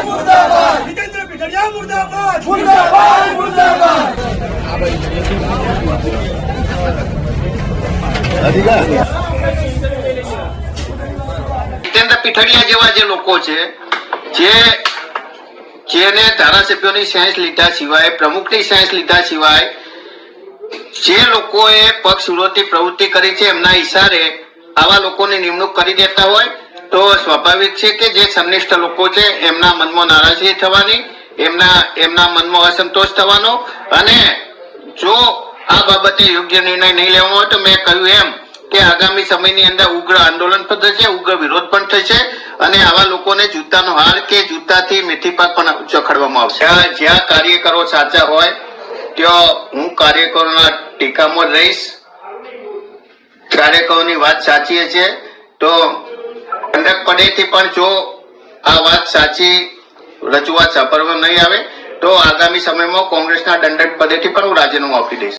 जितेंद्र पिठड़िया मुर्दाबाद। जितेंद्र पिठड़िया जेवा जे लोको छे जेने धारासभ्योनी सायन्स लीधा सिवाय प्रमुखनी सायन्स लीधा सिवाय जे लोकोए पक्ष विरोधी प्रवृत्ति करी छे एमना इशारे आवा लोकोनी निमणूक करी देता होय तो स्वाभाविक छे के जे संनिष्ठ लोको छे एमना मनमा नाराजगी थवानी, एमना मनमा असंतोष थवानो अने जो आ बाबते योग्य निर्णय नहीं लेवानो होय तो मैं कह્યું एम કે આગામી સમયની અંદર ઉગ્ર આંદોલન પણ થશે, ઉગ્ર વિરોધ પણ થશે અને આવા લોકોને જૂતાનો હાર કે જૂતાથી મેથી પાક પણ ચખાડવામાં આવશે। જ્યાં કાર્યકરો સાચા હોય ત્યાં હું કાર્યકરોના ટીકામાં રહીશ। કાર્યકરોની વાત સાચી છે તો દંડક પદેથી પણ જો આ વાત સાચી રજૂઆત સાંભળવા નહીં આવે તો આગામી સમયમાં કોંગ્રેસના દંડક પદેથી પણ હું રાજીનામું આપી દઈશ।